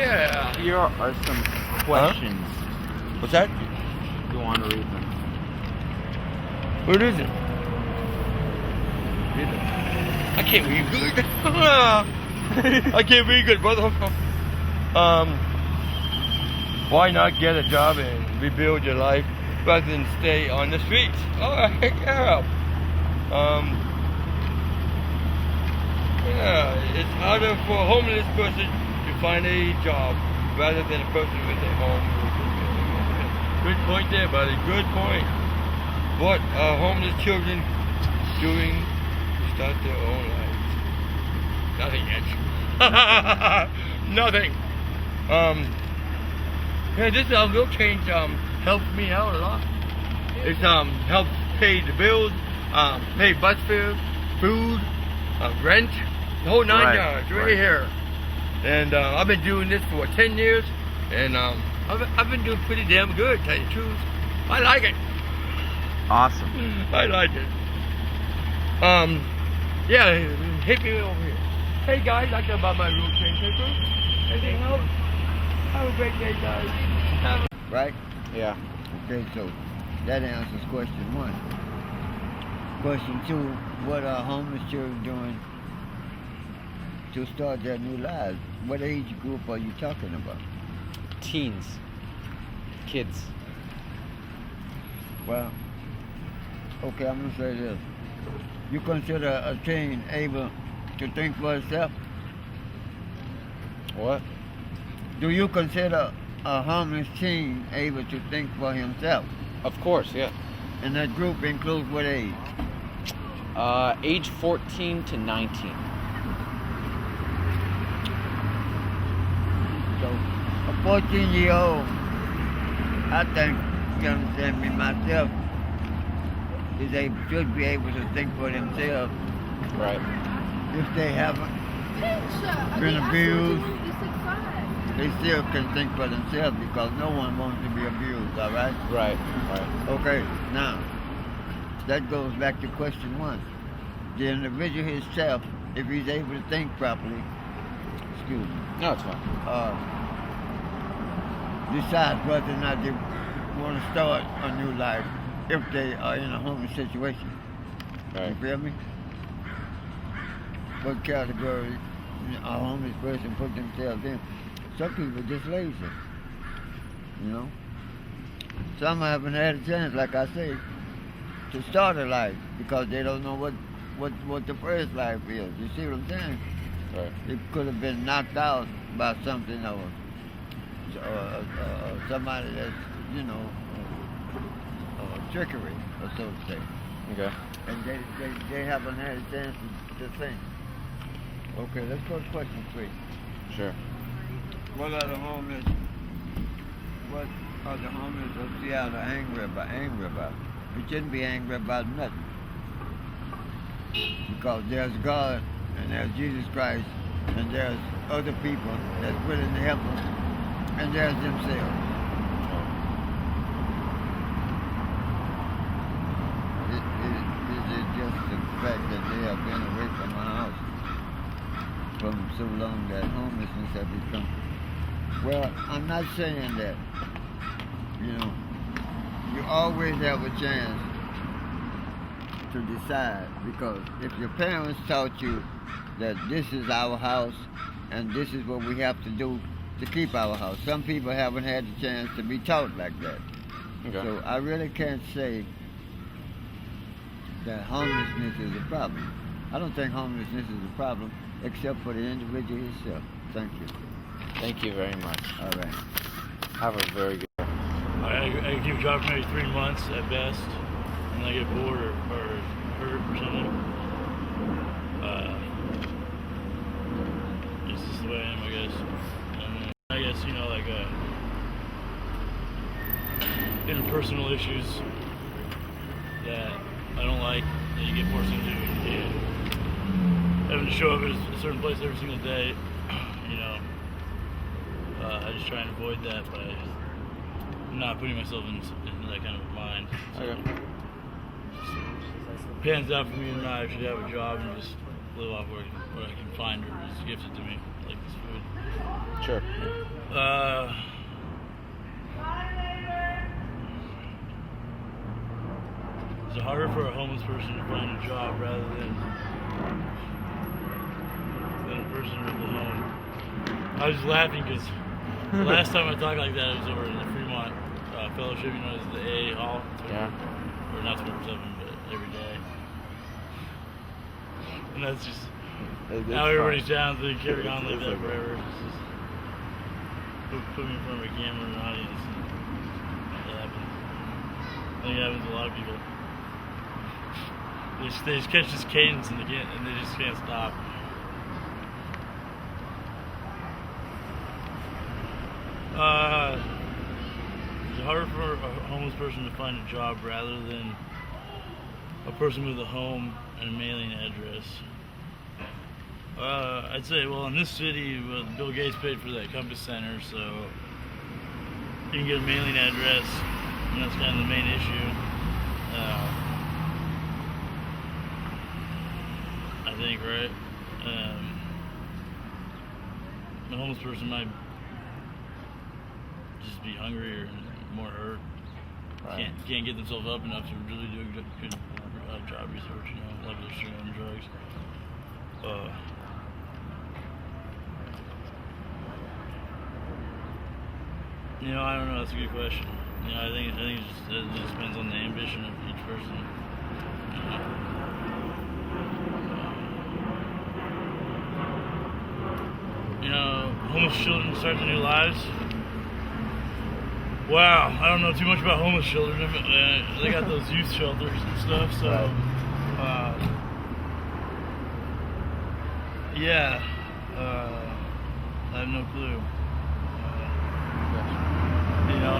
Yeah. Here are some questions. What's that? You want to read them? What is it? Read them. I can't read good. I can't read good, brother. Why not get a job and rebuild your life rather than stay on the streets? Oh, heck yeah. Yeah, it's harder for a homeless person to find a job rather than a person with a home. Good point there, buddy. Good point. What are homeless children doing to start their own lives? Nothing yet. Nothing. Yeah, this little change helped me out a lot. It's helped pay the bills, pay bus fare, food, rent, the whole nine yards right here. And I've been doing this for 10 years, and I've been doing pretty damn good, to tell you the truth. I like it. Awesome. I like it. Yeah, hit me over here. Hey guys, I got about my real change paper. Anything else? Have a great day, guys. Right? Yeah. Okay, so that answers question 1. Question 2, what are homeless children doing to start their new lives? What age group are you talking about? Teens. Kids. Well, okay, I'm gonna say this. You consider a teen able to think for itself? What? Do you consider a homeless teen able to think for himself? Of course, yeah. And that group includes what age? Age 14 to 19. So, a 14-year-old, I think, you understand me, myself, should be able to think for themselves Right. if they haven't been abused. They still can think for themselves because no one wants to be abused, all right? Right. Right. Okay, now, that goes back to question 1. The individual himself, if he's able to think properly, excuse me, No, it's fine. decide whether or not they want to start a new life if they are in a homeless situation. Right. You feel me? What category a homeless person put themselves in? Some people are just lazy, you know? Some haven't had a chance, like I say, to start a life because they don't know what the first life is. You see what I'm saying? Right. It could have been knocked out by something or somebody that's, you know, trickery, or so to say. Okay. And they haven't had a chance to think. Okay, let's go to question 3. Sure. What are the homeless of Seattle angry about? We shouldn't be angry about nothing. Because there's God and there's Jesus Christ and there's other people that's willing to help them and there's themselves. Is it just the fact that they have been away from our house from so long that homelessness has become? Well, I'm not saying that. You know, you always have a chance to decide because if your parents taught you that this is our house and this is what we have to do to keep our house, some people haven't had the chance to be taught like that. Okay. So I really can't say that homelessness is a problem. I don't think homelessness is a problem except for the individual himself. Thank you. Thank you very much. All right. Have a very good day. I give a job for maybe 3 months at best, and I get bored or hurt or something. It's just the way I am, I guess. And I guess, you know, like interpersonal issues that I don't like that you get forced into, and having to show up at a certain place every single day, you know. I just try and avoid that by not putting myself in that kind of a mind. So, Okay. pans out for me and I should have a job and just live off what I can find or is gifted to me, like this food. Sure. Is it harder for a homeless person to find a job rather than a person with a home? I was just laughing because the last time I talked like that, it was over in the Fremont Fellowship, you know, it's the AA Hall. Yeah. Or not 24/7, but every day. And that's just now everybody's down to carry on like that forever. It's just put me in front of a camera and an audience. And that happens. I think it happens to a lot of people. They just catch this cadence and they just can't stop. It's harder for a homeless person to find a job rather than a person with a home and a mailing address. I'd say, well, in this city, Bill Gates paid for that Compass Center, so you can get a mailing address, and that's kind of the main issue. I think, right? A homeless person might just be hungry or more hurt. Right. Can't get themselves up enough to really do a good job research, you know, like they're shooting on drugs. You know, I don't know. That's a good question. You know, I think it just depends on the ambition of each person. You know, homeless children start their new lives. Wow, I don't know too much about homeless children. They got those youth shelters and stuff, so yeah, I have no clue. You know,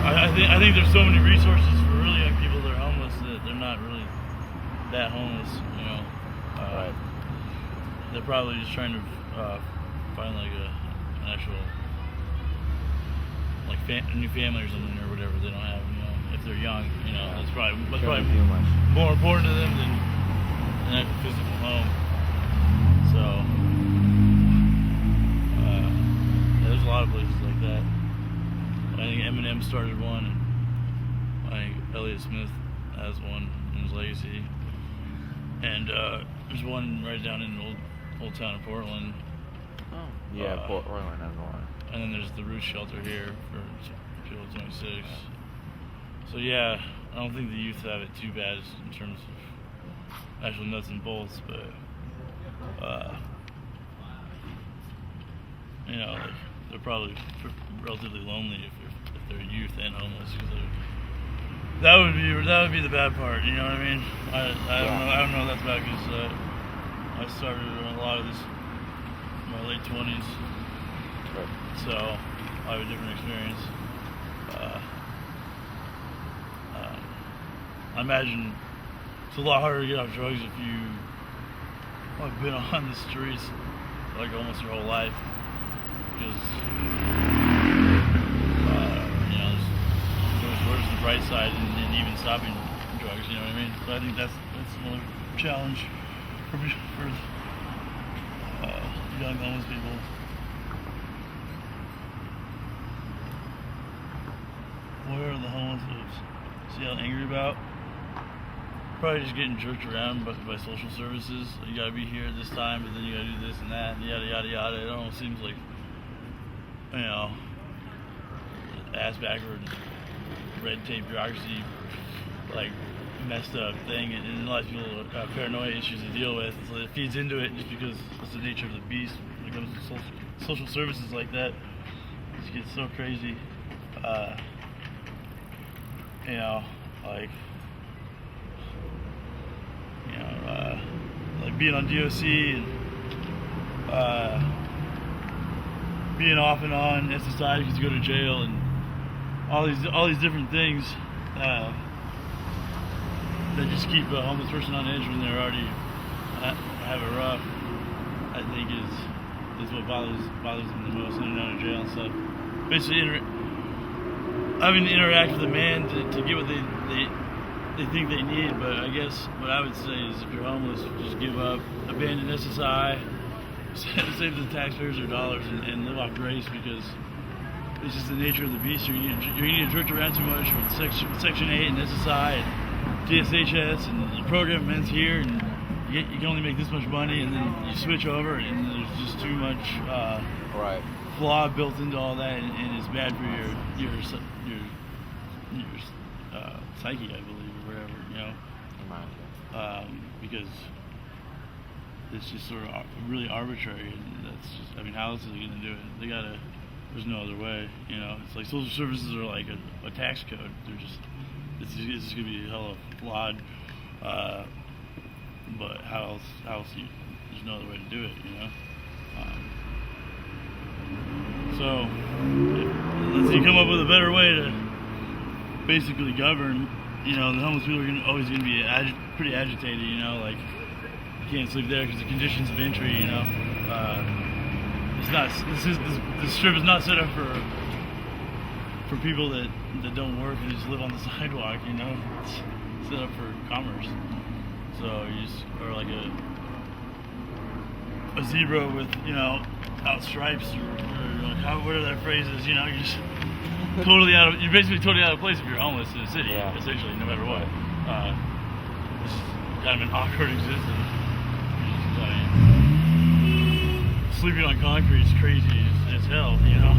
I think there's so many resources for really young people that are homeless that they're not really that homeless. You know, Right. they're probably just trying to find like an actual like new family or something or whatever they don't have. You know, if they're young, you know, that's probably Too much. more important to them than a physical home. So. There's a lot of places like that. I think Eminem started one, and I think Elliott Smith has one in his legacy. And there's one right down in old town of Portland. Oh. Yeah, Portland has one. And then there's the Roost Shelter here for Field 26. So yeah, I don't think the youth have it too bad in terms of actual nuts and bolts, but you know, like, they're probably relatively lonely if they're youth and homeless, because that would be the bad part. You know what I mean? I don't know if that's bad, because I started a lot of this in my late 20s, so I have a different experience. I imagine it's a lot harder to get off drugs if you have been on the streets like almost your whole life. Because you know, there's worse than the bright side and even stopping drugs. You know what I mean? So I think that's another challenge for young homeless people. Where are the homeless lives? See how angry about? Probably just getting jerked around by social services. You gotta be here at this time, but then you gotta do this and that, and yada yada yada. It almost seems like, you know, ass backward, red tape bureaucracy, like messed up thing, and a lot of people have paranoia issues to deal with, so it feeds into it just because it's the nature of the beast when it comes to social services like that. It just gets so crazy. You know, like, you know, like being on DOC and being off and on SSI because you go to jail and all these different things that just keep a homeless person on edge when they're already have it rough. I think is what bothers them the most in and out of jail and stuff. Basically, having to interact with a man to get what they they think they need. But I guess what I would say is, if you're homeless, just give up, abandon SSI, save the taxpayers their dollars, and live off grace, because it's just the nature of the beast. You're going to drift around too much with Section 8 and SSI and DSHS, and the program ends here, and you can only make this much money, and then you switch over, and there's just too much Right. flaw built into all that, and it's bad for your psyche, I believe, or whatever, you know, because it's just sort of really arbitrary, and that's just, I mean, how else are they going to do it? They gotta. There's no other way, you know. It's like social services are like a tax code. They're just, it's just gonna be hella flawed. But how else there's no other way to do it, you know. So unless you come up with a better way to basically govern, you know, the homeless people are always gonna be pretty agitated, you know. Like, you can't sleep there because the conditions of entry, you know. It's not. This strip is not set up for people that don't work and just live on the sidewalk. You know, it's set up for commerce. So you just are like a zebra with, you know, out stripes, or whatever that phrase is. You know, you're just you're basically totally out of place if you're homeless in a city. Yeah. Essentially, no matter what. It's kind of an awkward existence. Sleeping on concrete is crazy as hell, you know.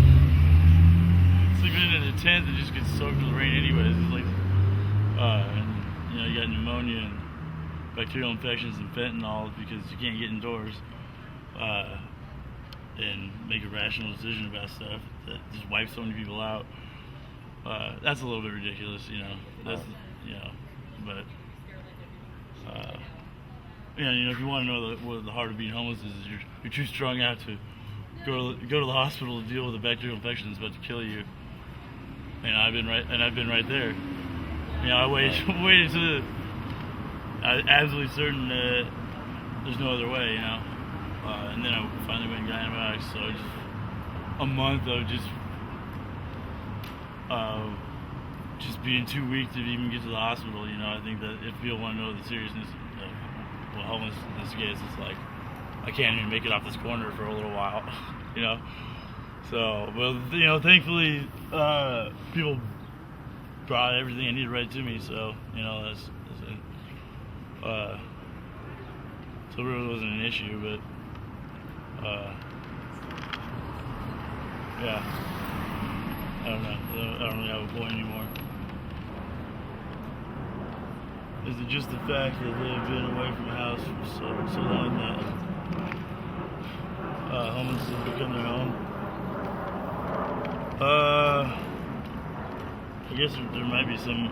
Sleeping in a tent that just gets soaked with rain anyways. It's like, and, you know, you got pneumonia and bacterial infections and fentanyl because you can't get indoors and make a rational decision about stuff that just wipes so many people out. That's a little bit ridiculous, you know. That's, you know, but. Yeah, you know, if you want to know what the heart of being homeless is you're too strung out to go to the hospital to deal with a bacterial infection that's about to kill you. And I've been right there. You know, I waited to I was absolutely certain that there's no other way, you know. And then I finally went and got antibiotics. So just a month of just being too weak to even get to the hospital. You know, I think that if people want to know the seriousness of homeless in this case, it's like I can't even make it off this corner for a little while, you know. So, but you know, thankfully, people brought everything I needed right to me. So, you know, that's it. So it really wasn't an issue, but yeah, I don't know. I don't really have a point anymore. Is it just the fact that they've been away from the house for so long that homeless has become their home? I guess there might be some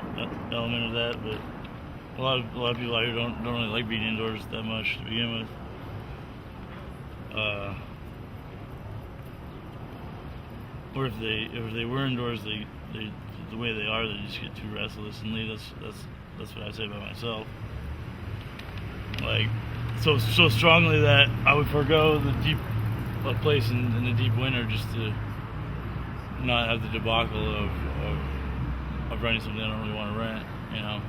element of that, but a lot of people out here don't really like being indoors that much to begin with. Or if they were indoors, they the way they are, they just get too restless and leave. That's what I say about myself. Like, so strongly that I would forego a place in the deep winter just to not have the debacle of renting something I don't really want to rent, you know.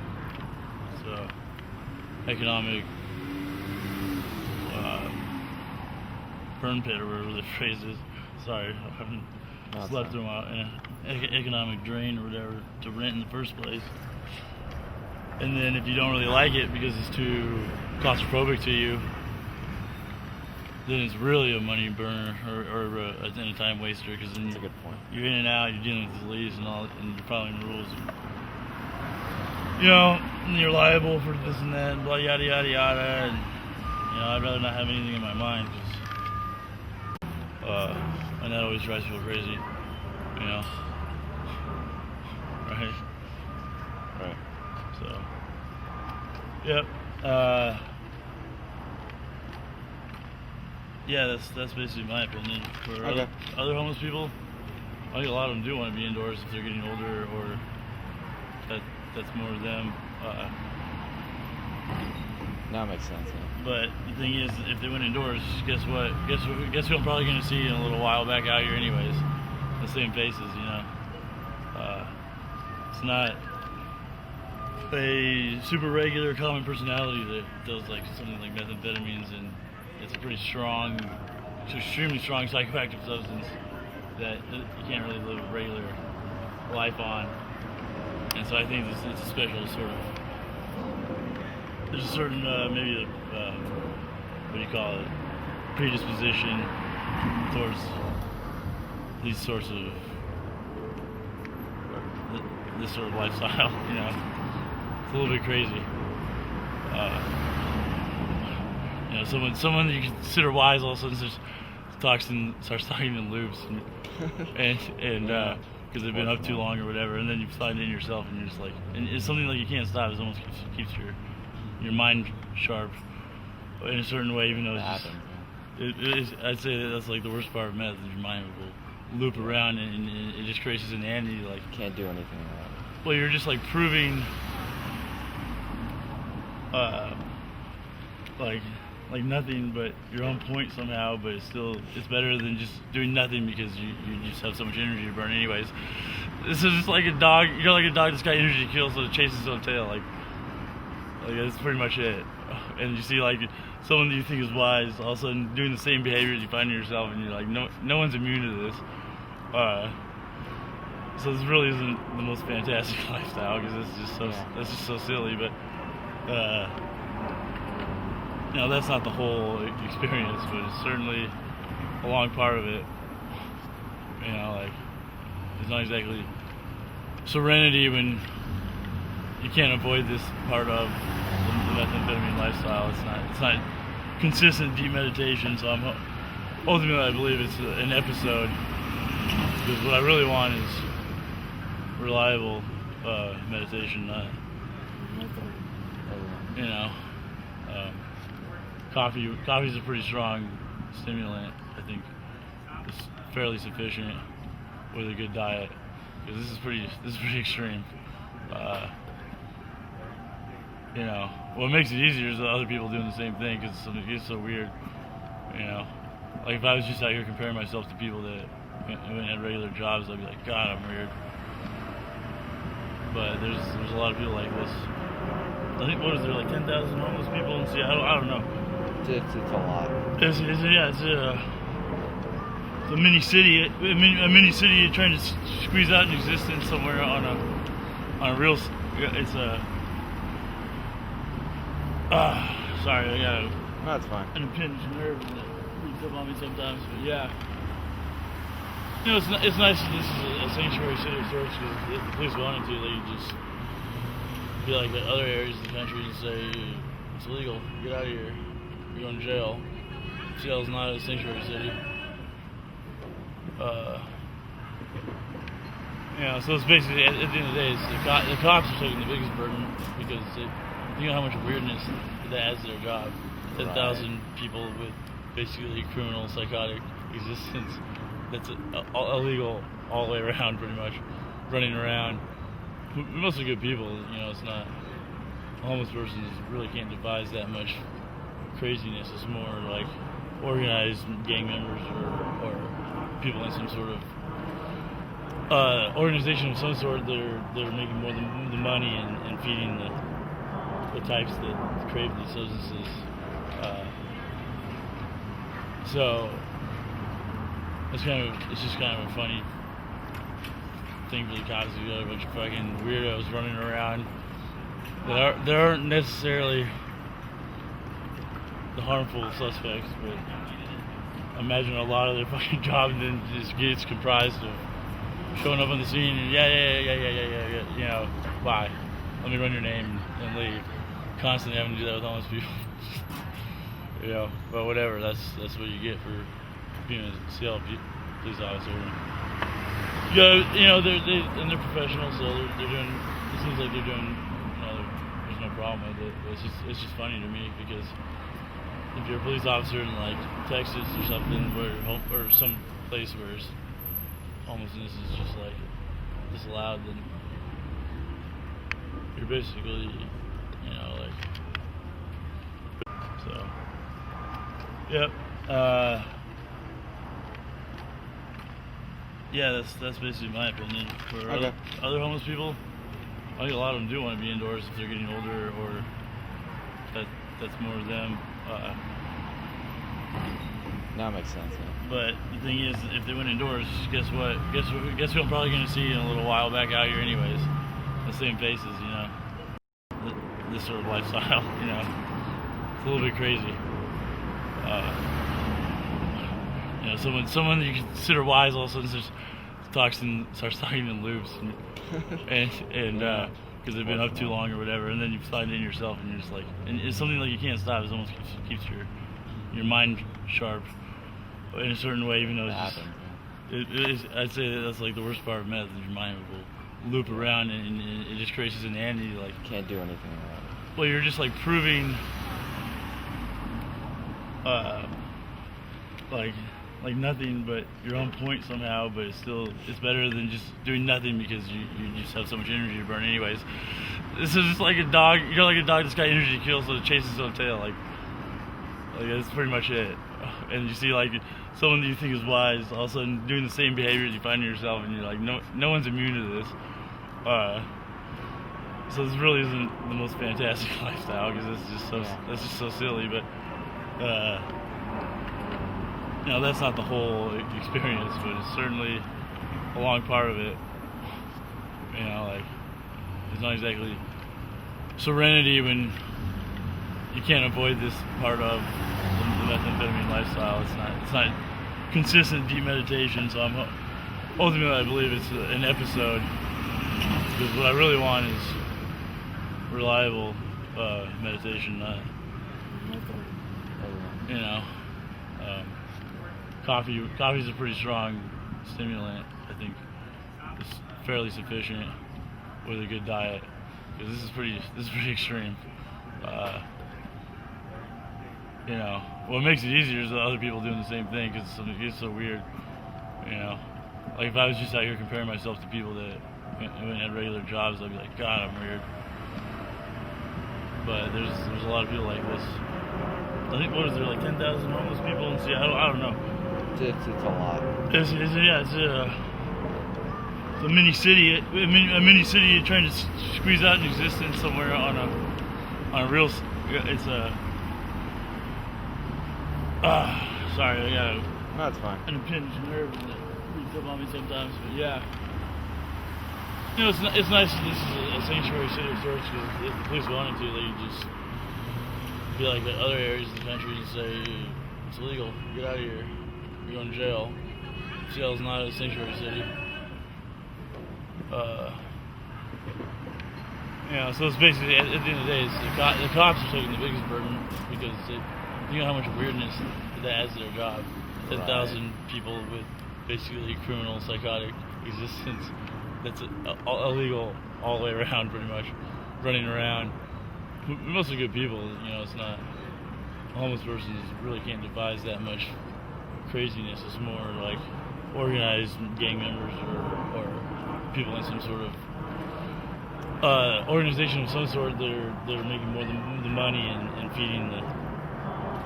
So economic burn pit, or whatever the phrase is. Sorry, I haven't slept through an economic drain or whatever to rent in the first place. And then if you don't really like it because it's too claustrophobic to you, then it's really a money burner or a time waster, because then That's a good point. you're in and out, you're dealing with the lease and all, and you're following the rules. You know, and you're liable for this and that, and blah, yada, yada, yada. And, you know, I'd rather not have anything in my mind, and that always drives people crazy, you know. Right? Right. So, yep. Yeah, that's basically my opinion. For Okay. other homeless people, I think a lot of them do want to be indoors if they're getting older, or that's more of them. That makes sense. Yeah. But the thing is, if they went indoors, guess what? Guess who I'm probably going to see in a little while back out here anyways. The same faces, you know. It's not a super regular common personality that does like something like methamphetamines, and it's a pretty strong, it's extremely strong psychoactive substance that you can't really live a regular life on. And so I think it's a special sort of, there's a certain maybe what do you call it, predisposition towards these sorts of this sort of lifestyle. You know, it's a little bit crazy. You know, someone you consider wise all of a sudden starts talking in loops, and because they've been up too long or whatever, and then you find it in yourself, and you're just like, and it's something like you can't stop. It almost keeps your mind sharp in a certain way, even though it's just, it is. I'd say that's like the worst part of meth, is your mind will loop around, and it just creates this insanity. Like, Can't do anything about it. well, you're just like proving, like nothing but your own point somehow, but it's better than just doing nothing, because you just have so much energy to burn anyways. This is just like a dog, you're like a dog that's got energy to kill, so it chases its own tail, like that's pretty much it. And you see like someone that you think is wise all of a sudden doing the same behaviors you find in yourself, and you're like, no one's immune to this. So this really isn't the most fantastic lifestyle, because that's just so silly, but you know, that's not the whole experience, but it's certainly a long part of it. You know, like, it's not exactly serenity when you can't avoid this part of the methamphetamine lifestyle. It's not consistent deep meditation. So ultimately I believe it's an episode, because what I really want is reliable meditation, not, you know. Coffee's a pretty strong stimulant. I think it's fairly sufficient with a good diet, because this is pretty extreme. You know, what makes it easier is the other people doing the same thing, because it gets so weird. You know, like if I was just out here comparing myself to people that went had regular jobs, I'd be like, God, I'm weird. But there's a lot of people like this. I think, what is there, like 10,000 homeless people in Seattle? I don't know. It's a lot. It's a mini city. A mini city trying to squeeze out an existence somewhere on a real. It's a. Sorry, I got No, it's fine. an impinged nerve that creeps up on me sometimes. But yeah, you know, it's nice that this is a sanctuary city of sorts, because if the police wanted to, they could just be like the other areas of the country and say it's illegal, get out of here, you're going to jail. Seattle's not a sanctuary city. You know, so it's basically, at the end of the day, it's the cops are taking the biggest burden, because you know how much weirdness that adds to their job. 10,000 people with basically criminal, psychotic existence that's illegal all the way around, pretty much, running around. Mostly good people, you know. It's not, a homeless person really can't devise that much craziness. It's more like organized gang members or people in some sort of organization of some sort that are making more than the money and feeding the types that crave these substances. So it's just kind of a funny thing for the cops. You got a bunch of fucking weirdos running around that aren't necessarily the harmful suspects, but I imagine a lot of their fucking job then just gets comprised of showing up on the scene and yeah, you know, bye, let me run your name and leave. Constantly having to do that with homeless people. You know, but whatever, that's what you get for being a Seattle police officer. You know, they're professionals, so they're doing. It seems like they're doing. You know, there's no problem with it. But it's just funny to me, because if you're a police officer in like Texas or something, or some place where homelessness is just like disallowed, then you're basically, you know, like. So, yep. Yeah, that's basically my opinion. For other homeless people, I think a lot of them do want to be indoors if they're getting older, or that's more of them. That makes sense. Yeah. But the thing is, if they went indoors, guess what? Guess who I'm probably going to see in a little while back out here, anyways. The same faces, you know. This sort of lifestyle, you know. It's a little bit crazy. You know, someone you consider wise all of a sudden starts talking in loops, and because they've been up too long or whatever, and then you find it in yourself, and you're just like, and it's something like you can't stop. It almost keeps your mind sharp in a certain way, even though it's just, I'd say that's like the worst part of meth, is your mind will loop around and it just creates this inanity, like Can't do anything about it. well, you're just like proving like nothing, but you're on point somehow, but it's better than just doing nothing, because you just have so much energy to burn anyways. This is just like a dog, you're like a dog that's got energy to kill, so it chases its own tail, like that's pretty much it. And you see like someone that you think is wise all of a sudden doing the same behaviors you find in yourself, and you're like, no one's immune to this. So this really isn't the most fantastic lifestyle, because that's just so silly. But you know, that's not the whole experience, but it's certainly a long part of it. You know, like it's not exactly serenity when you can't avoid this part of the methamphetamine lifestyle. It's not consistent deep meditation. So ultimately I believe it's an episode, because what I really want is reliable meditation, not, you know, coffee's a pretty strong stimulant. I think it's fairly sufficient with a good diet, because this is pretty extreme. You know, what makes it easier is that other people doing the same thing, because it's so weird. You know, like if I was just out here comparing myself to people that went and had regular jobs, I'd be like, God, I'm weird. But there's a lot of people like this. I think, what is there, like 10,000 homeless people in Seattle? I don't know. It's a lot. It's a mini city. A mini city trying to squeeze out an existence somewhere on a real. It's a. Sorry, I got No, it's fine. an impinged nerve that creeps up on me sometimes. But yeah, you know, it's nice that this is a sanctuary city of sorts, because if the police wanted to, they could just be like the other areas of the country and say it's illegal, get out of here, you're going to jail. Seattle's not a sanctuary city. You know, so it's basically, at the end of the day, the cops are taking the biggest burden, because you know how much weirdness that adds to their job. 10,000 people with basically criminal, psychotic existence that's illegal all the way around, pretty much, running around. Mostly good people, you know. It's not, a homeless person really can't devise that much craziness. It's more like organized gang members or people in some sort of organization of some sort that are making more than the money and feeding the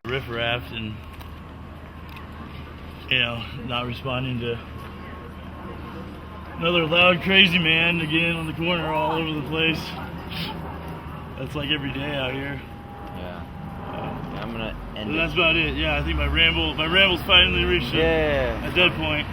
riffraff, and you know, not responding to another loud crazy man again on the corner all over the place. That's like every day out here. Yeah. I'm gonna end So that's about it. Yeah, I think my rambles finally reached a dead point.